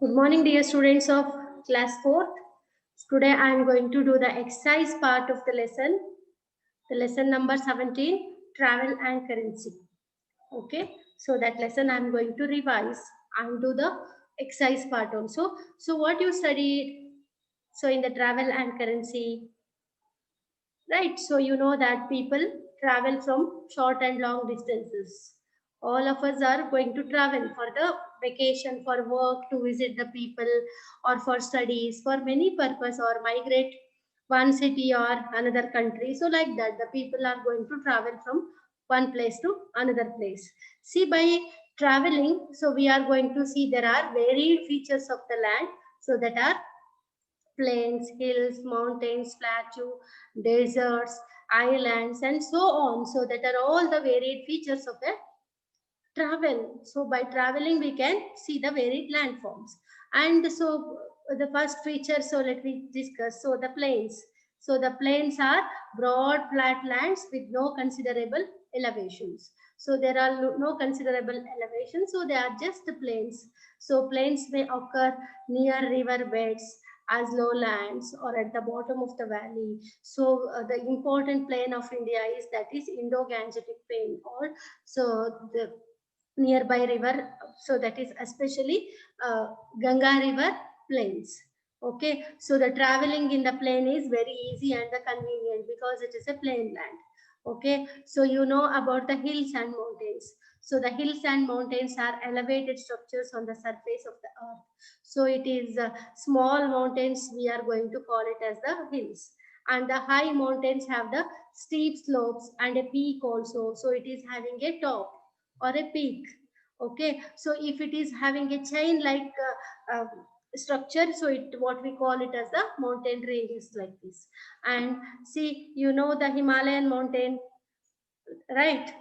Good morning, dear students of class 4th. Today I am going to do the exercise part of the lesson number 17, travel and currency. Okay, so that lesson I am going to revise and do the exercise part also. So, what you studied? So, in the travel and currency, right? So, you know that people travel from short and long distances. All of us are going to travel for the vacation, for work, to visit the people, or for studies, for many purpose, or migrate one city or another country. So like that, the people are going to travel from one place to another place. See, by traveling, so we are going to see there are varied features of the land. So that are plains, hills, mountains, plateau, deserts, islands, and so on. So that are all the varied features of a travel. So by traveling, we can see the varied landforms. And so the first feature, so let me discuss. So the plains. So the plains are broad flat lands with no considerable elevations. So there are no considerable elevations. So they are just the plains. So plains may occur near river beds as lowlands or at the bottom of the valley. So the important plain of India is that is Indo-Gangetic plain, or so the nearby river, so that is especially Ganga river plains. Okay, so the traveling in the plain is very easy and the convenient because it is a plain land. Okay, so you know about the hills and mountains. So the hills and mountains are elevated structures on the surface of the earth. So it is small mountains, we are going to call it as the hills, and the high mountains have the steep slopes and a peak also, so it is having a top or a peak. Okay, so if it is having a chain like structure, so it what we call it as the mountain ranges like this. And see, you know the Himalayan mountain, right?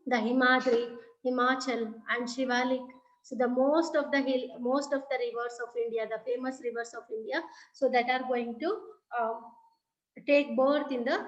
The Himadri, Himachal, and Shivalik. So the most of the rivers of India, the famous rivers of India, so that are going to uh, take birth in the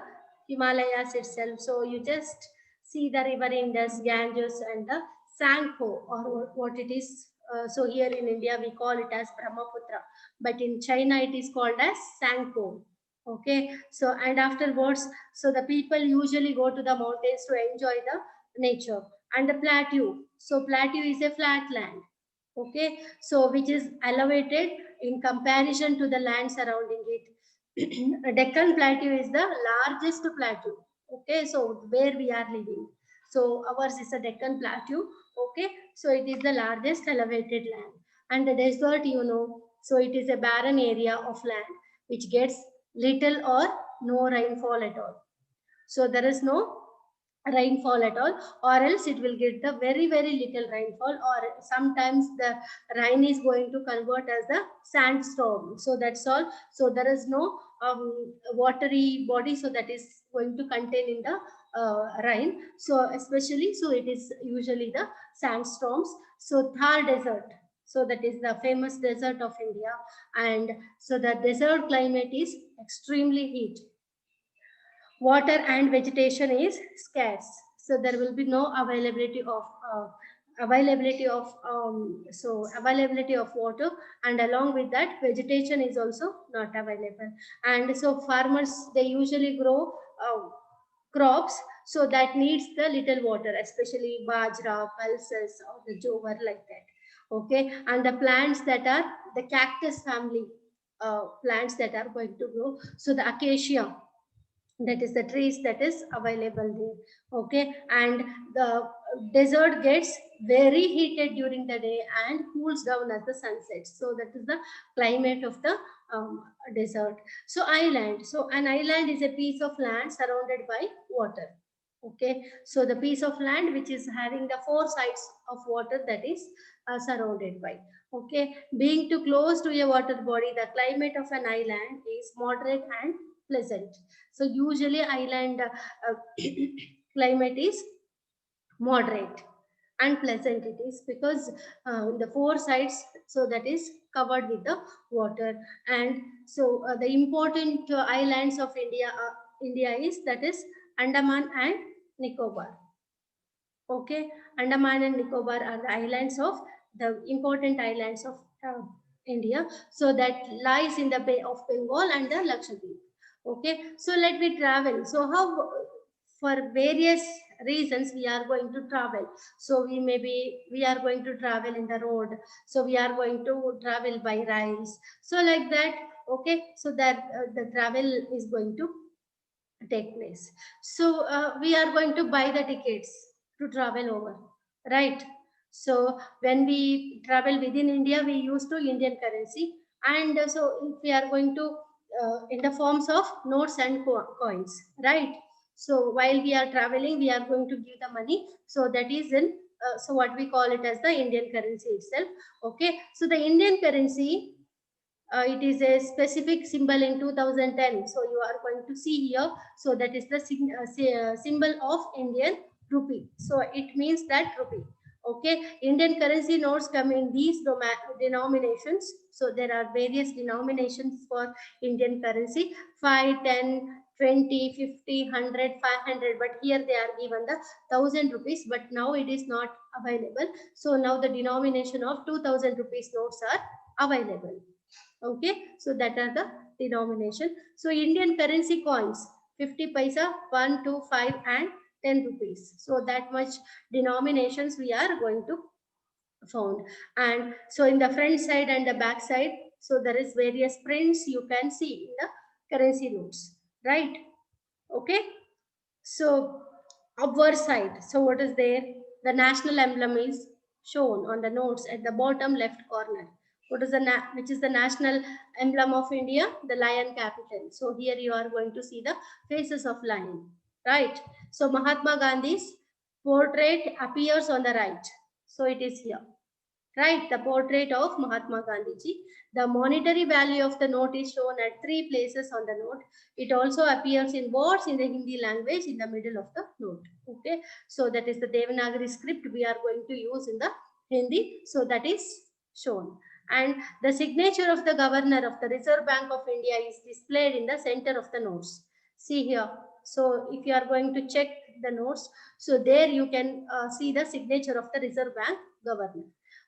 Himalayas itself. So you just see the river Indus, Ganges, and the Sangho, or what it is. So here in India we call it as Brahmaputra, but in China it is called as Sangho. Okay, so and afterwards, so the people usually go to the mountains to enjoy the nature. And the plateau. So plateau is a flat land. Okay, so which is elevated in comparison to the land surrounding it. Deccan Plateau is the largest plateau. Okay, so where we are living. So ours is a Deccan Plateau. Okay, so it is the largest elevated land. And the desert, you know, so it is a barren area of land which gets little or no rainfall at all. So there is no rainfall at all, or else it will get the very little rainfall, or sometimes the rain is going to convert as the sandstorm. So that's all. So there is no watery body, so that is going to contain in the rain. So especially, so it is usually the sandstorms. So Thar desert, so that is the famous desert of India. And so the desert climate is extremely heat. Water and vegetation is scarce, so there will be no availability of water, and along with that vegetation is also not available. And so farmers, they usually grow crops so that needs the little water, especially bajra, pulses, or the jowar, like that. Okay, and the plants that are the cactus family, plants that are going to grow, so the acacia, that is the trees that is available there. Okay, and the desert gets very heated during the day and cools down as the sun sets. So that is the climate of the desert. So island, so an island is a piece of land surrounded by water. Okay, so the piece of land which is having the four sides of water, that is surrounded by. Okay, being too close to a water body, the climate of an island is moderate and pleasant. So usually island climate is moderate and pleasant it is, because the four sides, so that is covered with the water. And so the important islands of India is, that is Andaman and Nicobar. Okay, Andaman and Nicobar are the islands of the important islands of India. So that lies in the Bay of Bengal and the Lakshadweep. Okay, so let me travel. So how, for various reasons we are going to travel. So we are going to travel in the road. So we are going to travel by rails. So like that. Okay, so that the travel is going to take place. So we are going to buy the tickets to travel over, right? So when we travel within India, we use to Indian currency, and so if we are going to in the forms of notes and coins, right? So while we are traveling, we are going to give the money. So that is in so what we call it as the Indian currency itself. Okay, so the Indian currency, it is a specific symbol in 2010. So you are going to see here. So that is the symbol of Indian rupee. So it means that rupee. Okay, Indian currency notes come in these denominations. So there are various denominations for Indian currency: 5, 10, 20, 50, 100, 500. But here they are given the 1000 rupees. But now it is not available. So now the denomination of 2000 rupees notes are available. Okay, so that are the denomination. So Indian currency coins: 50 paisa, 1, 2, 5 and 10 rupees. So that much denominations we are going to found. And so in the front side and the back side, so there is various prints you can see in the currency notes, right? Okay, so upward side, so what is there? The national emblem is shown on the notes at the bottom left corner. What is the which is the national emblem of India? The lion capital. So here you are going to see the faces of lion, right? So Mahatma Gandhi's portrait appears on the right. So it is here, right? The portrait of Mahatma Gandhi ji. The monetary value of the note is shown at 3 places on the note. It also appears in words in the Hindi language in the middle of the note. Okay, so that is the Devanagari script we are going to use in the Hindi. So that is shown. And the signature of the governor of the Reserve Bank of India is displayed in the center of the notes. See here. So if you are going to check the notes, so there you can see the signature of the Reserve Bank governor.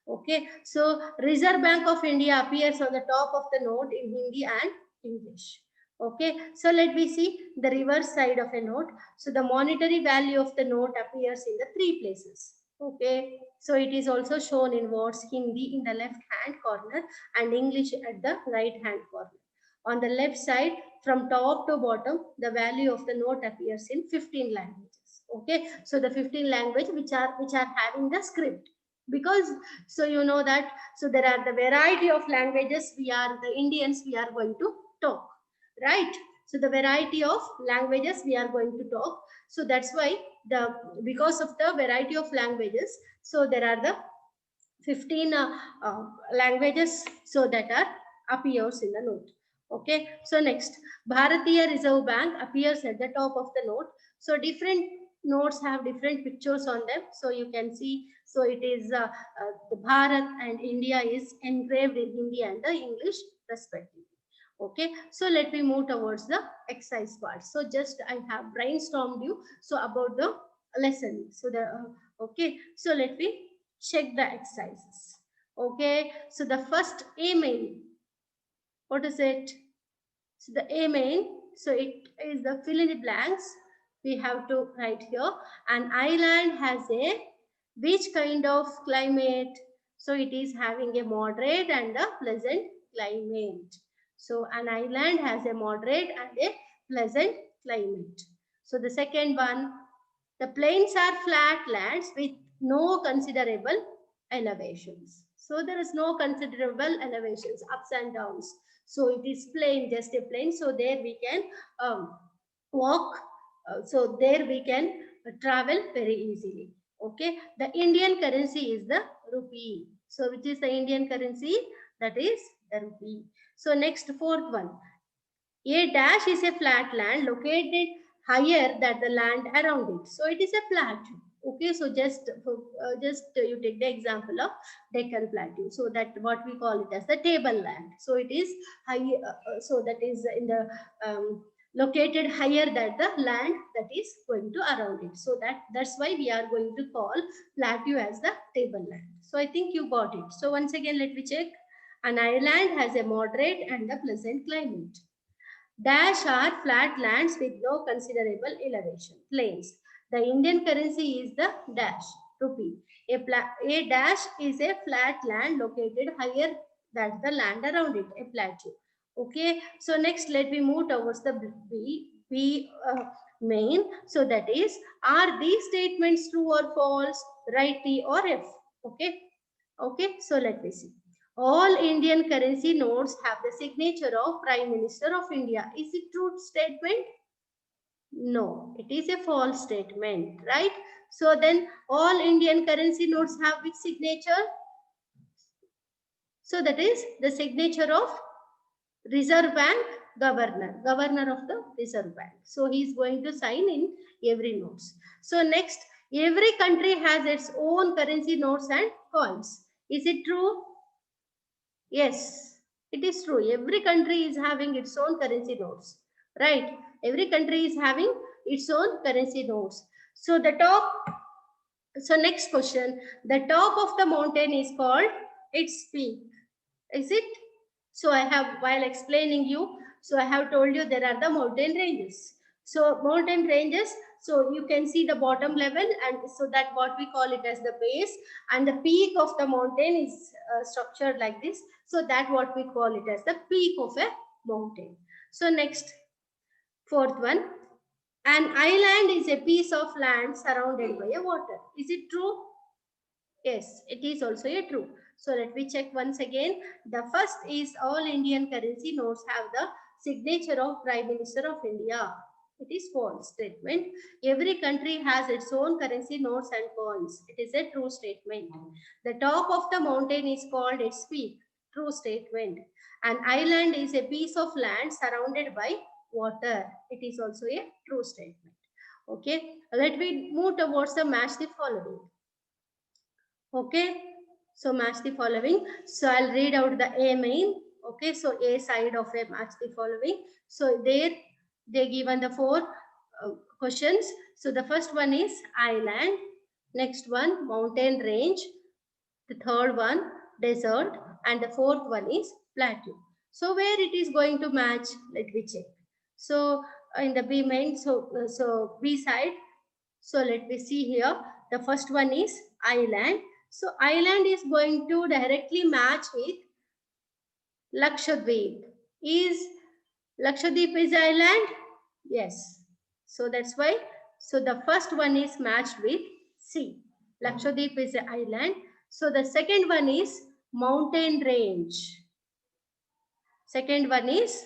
Okay, so Reserve Bank of India appears on the top of the note in Hindi and English. Okay, so let me see the reverse side of a note. So the monetary value of the note appears in the 3 places. Okay, so it is also shown in words Hindi in the left hand corner and English at the right hand corner. On the left side, from top to bottom, the value of the note appears in 15 languages. Okay, so the 15 language which are having the script, because so you know that so there are the variety of languages the Indians we are going to talk, right? So the variety of languages we are going to talk. So that's why because of the variety of languages, so there are the 15 languages so that are appears in the note. Okay, so next, Bharatiya Reserve Bank appears at the top of the note. So different notes have different pictures on them, so you can see. So it is the Bharat and India is engraved in Hindi and the English respectively. Okay, so let me move towards the exercise part. So just I have brainstormed you so about the lesson. So the okay, so let me check the exercises. Okay, so the first A main, what is it? So the A main, so it is the fill in the blanks. We have to write here. An island has a which kind of climate? So it is having a moderate and a pleasant climate. So an island has a moderate and a pleasant climate. So the second one, the plains are flat lands with no considerable elevations. So there is no considerable elevations, ups and downs. So it is plain, just a plain. So there we can walk. So there we can travel very easily. Okay. The Indian currency is the rupee. So which is the Indian currency? That is the rupee. So next, fourth one. A dash is a flat land located higher than the land around it. So it is a plateau. Okay, so just you take the example of Deccan Plateau. So that what we call it as the tableland. So it is high. So that is in the located higher than the land that is going to around it. So that's why we are going to call plateau as the tableland. So I think you got it. So once again, let me check. An island has a moderate and a pleasant climate. Dash are flat lands with no considerable elevation. Plains. The Indian currency is the dash, rupee. A dash is a flat land located higher than the land around it, a plateau. Okay, so next let me move towards the B main. So that is, are these statements true or false? Write T or F. Okay, okay, so let me see. All Indian currency notes have the signature of Prime Minister of India. Is it true statement? No, it is a false statement, right? So then all Indian currency notes have which signature? So that is the signature of Reserve Bank governor, governor of the Reserve Bank. So he is going to sign in every notes. So next, every country has its own currency notes and coins. Is it true? Yes, it is true. Every country is having its own currency notes, right? Every country is having its own currency notes. So the top, so next question, the top of the mountain is called its peak. Is it? So I have, while explaining you, so I have told you there are the mountain ranges. So mountain ranges, so you can see the bottom level, and so that what we call it as the base, and the peak of the mountain is structured like this. So that what we call it as the peak of a mountain. So next, fourth one, an island is a piece of land surrounded by a water. Is it true? Yes, it is also a true. So let me check once again. The first is all Indian currency notes have the signature of Prime Minister of India. It is false statement. Every country has its own currency notes and coins. It is a true statement. The top of the mountain is called its peak. True statement. An island is a piece of land surrounded by water. It is also a true statement. Okay, let me move towards the match the following. Okay, so match the following. So I'll read out the A main. Okay, so A side of a match the following. So there they given the four questions. So the first one is island, next one mountain range, the third one desert, and the fourth one is plateau. So where it is going to match, let me check. So in the B main, so B side, so let me see here. The first one is island. So island is going to directly match with Lakshadweep. Is Lakshadweep is island? Yes. So that's why. So the first one is matched with C. Lakshadweep is an island. So the second one is mountain range. Second one is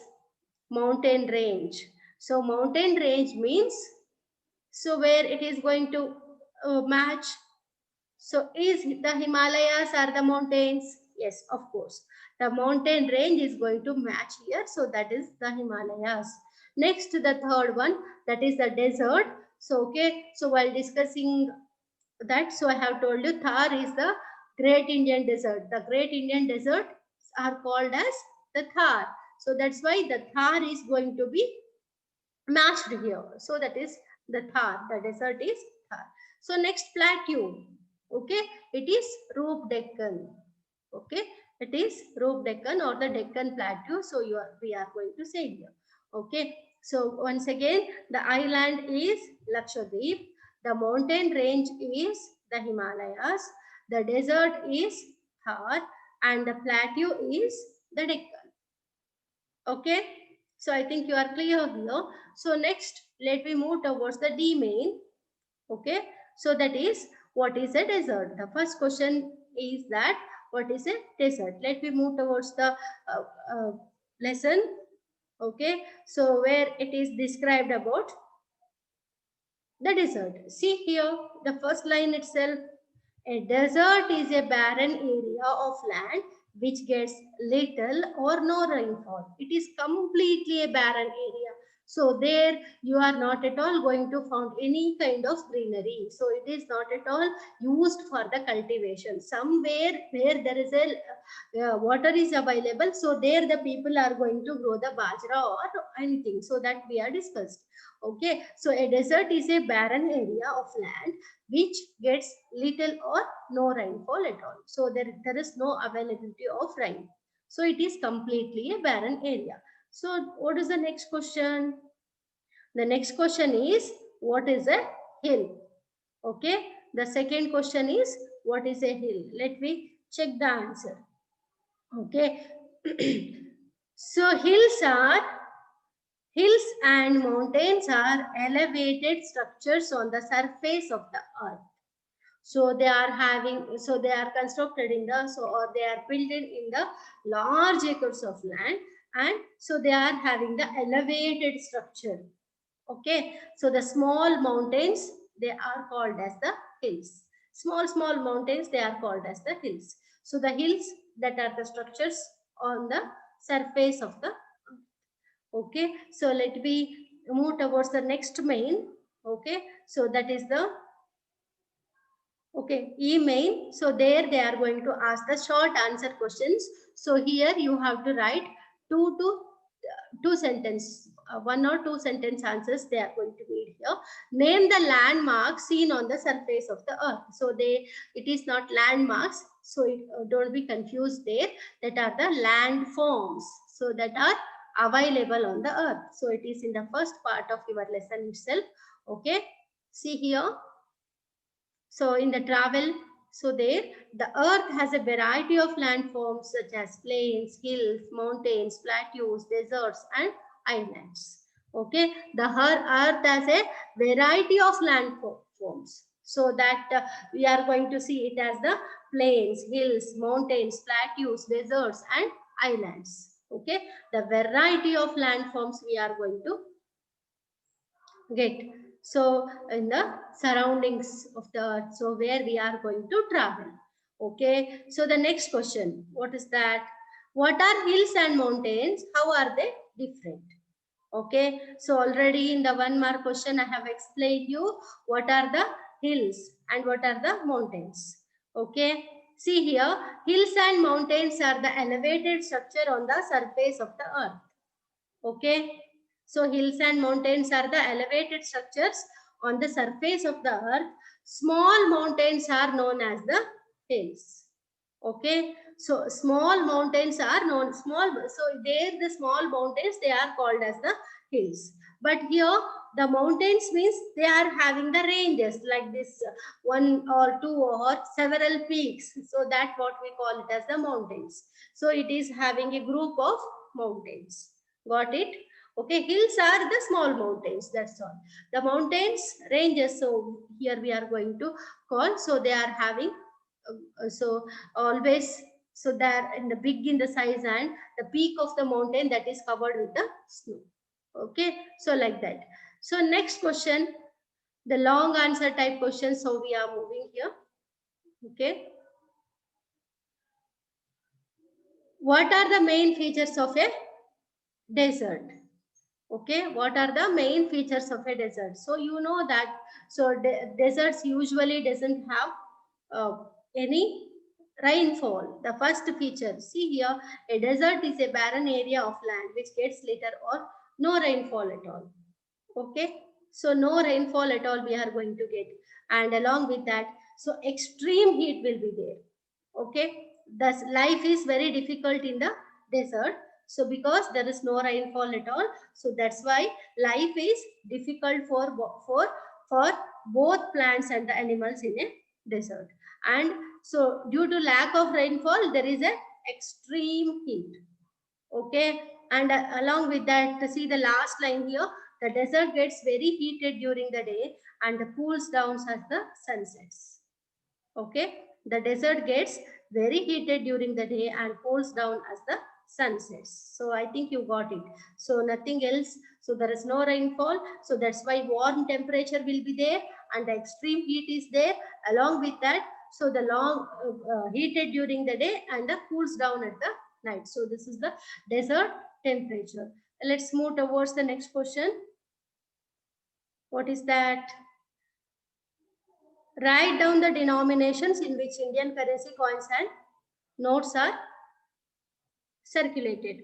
mountain range. So mountain range means, so where it is going to match. So is the Himalayas are the mountains? Yes, of course. The mountain range is going to match here. So that is the Himalayas. Next, the third one, that is the desert. So, okay. So while discussing that, so I have told you Thar is the Great Indian Desert. The Great Indian Desert are called as the Thar. So that's why the Thar is going to be matched here. So that is the Thar. The desert is Thar. So next, plateau. Okay, it is Roop Deccan. Okay, it is Roop Deccan or the Deccan Plateau. So we are going to say here. Okay, so once again, the island is Lakshadweep. The mountain range is the Himalayas. The desert is Thar, and the plateau is the Deccan. Okay, so I think you are clear here. So next, let me move towards the D main. Okay, so that is, what is a desert? The first question is that what is a desert? Let me move towards the lesson. Okay, so where it is described about the desert. See here, the first line itself. A desert is a barren area of land which gets little or no rainfall. It is completely a barren area. So there you are not at all going to find any kind of greenery. So it is not at all used for the cultivation. Somewhere where there is a water is available, so there the people are going to grow the bajra or anything. So that we are discussed. Okay, so a desert is a barren area of land which gets little or no rainfall at all. So there is no availability of rain. So it is completely a barren area. So what is the next question? The next question is, what is a hill? Okay. The second question is, what is a hill? Let me check the answer. Okay. So hills and mountains are elevated structures on the surface of the earth. So they are constructed in the, or they are built in the large acres of land, and so they are having the elevated structure. Okay, so the small mountains, they are called as the hills. Small mountains, they are called as the hills. So the hills, that are the structures on the surface of the earth. Okay, so let me move towards the next main. Okay, so that is the, okay, e-main. So there they are going to ask the short answer questions. So here you have to write two sentence, one or two sentence answers they are going to read here. Name the landmarks seen on the surface of the earth. So it is not landmarks. So don't be confused there. That are the landforms. So that are available on the earth. So it is in the first part of your lesson itself. Okay. See here. So in the travel, so there, the earth has a variety of landforms such as plains, hills, mountains, plateaus, deserts, and islands. Okay, the earth has a variety of landforms. So that we are going to see it as the plains, hills, mountains, plateaus, deserts, and islands. Okay, the variety of landforms we are going to get. So in the surroundings of the earth, so where we are going to travel. Okay, so the next question, what is that? What are hills and mountains? How are they different? Okay, so already in the 1 mark question I have explained you what are the hills and what are the mountains. Okay, see here, hills and mountains are the elevated structure on the surface of the earth. Okay, so hills and mountains are the elevated structures on the surface of the earth. Small mountains are known as the hills. Okay, so small mountains are known so there the small mountains, they are called as the hills. But here the mountains means they are having the ranges like this, one or two or several peaks. So that what we call it as the mountains. So it is having a group of mountains. Got it? Okay, hills are the small mountains, that's all. The mountains ranges, so here we are going to call, so they are having so always, so they're in the big in the size, and the peak of the mountain that is covered with the snow. Okay, so like that. So next question, the long answer type question. So we are moving here. Okay, what are the main features of a desert? Okay, what are the main features of a desert? So you know that, so deserts usually doesn't have any rainfall. The first feature, see here, a desert is a barren area of land which gets little or no rainfall at all. Okay, so no rainfall at all we are going to get, and along with that, so extreme heat will be there. Okay, thus life is very difficult in the desert. So because there is no rainfall at all, so that's why life is difficult for both plants and the animals in a desert. And so due to lack of rainfall, there is a extreme heat. Okay, and along with that, to see the last line here, the desert gets very heated during the day and cools down as the sun sets. Okay, the desert gets very heated during the day and cools down as the sun sets. So I think you got it. So nothing else. So there is no rainfall. So that's why warm temperature will be there and the extreme heat is there. Along with that, so the long heated during the day and the cools down at the night. So this is the desert temperature. Let's move towards the next question. What is that? Write down the denominations in which Indian currency coins and notes are circulated.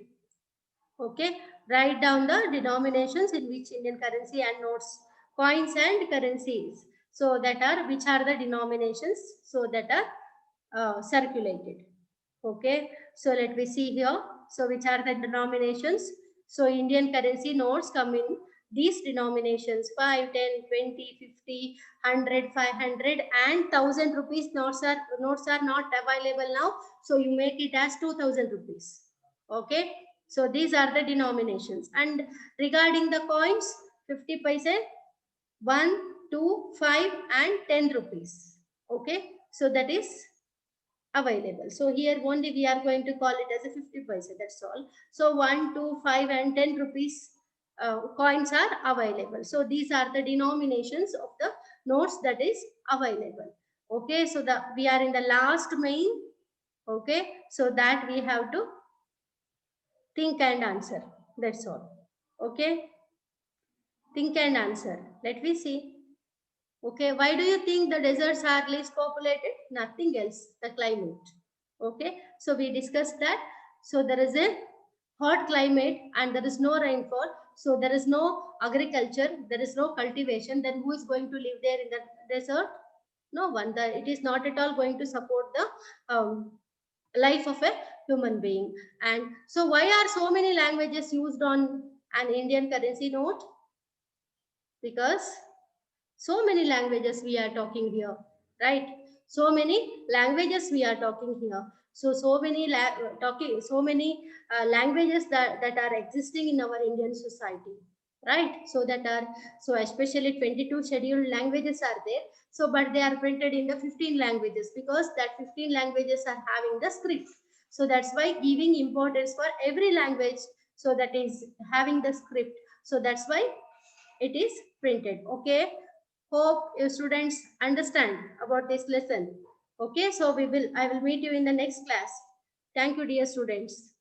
Okay, write down the denominations in which Indian currency and notes, coins and currencies. So that are, which are the denominations, so that are circulated. Okay, so let me see here. So which are the denominations? So Indian currency notes come in these denominations: 5, 10, 20, 50, 100, 500 and 1000 rupees notes are not available now. So you make it as 2000 rupees. Okay, so these are the denominations. And regarding the coins, 50 paise, 1, 2, 5 and 10 rupees. Okay, so that is available. So here only we are going to call it as a 50 paise, that's all. So 1, 2, 5 and 10 rupees coins are available. So these are the denominations of the notes that is available. Okay, so we are in the last main. Okay, so that we have to think and answer. That's all. Okay, think and answer. Let me see. Okay, why do you think the deserts are least populated? Nothing else, the climate. Okay, so we discussed that. So there is a hot climate and there is no rainfall. So there is no agriculture, there is no cultivation. Then who is going to live there in the desert? No one. It is not at all going to support the life of a human being. And so why are so many languages used on an Indian currency note? Because so many languages we are talking here, right? So many languages we are talking here. So many languages that are existing in our Indian society, right? So especially 22 scheduled languages are there. So but they are printed in the 15 languages because that 15 languages are having the script. So that's why giving importance for every language, so that is having the script. So that's why it is printed. Okay, hope you students understand about this lesson. Okay, so I will meet you in the next class. Thank you, dear students.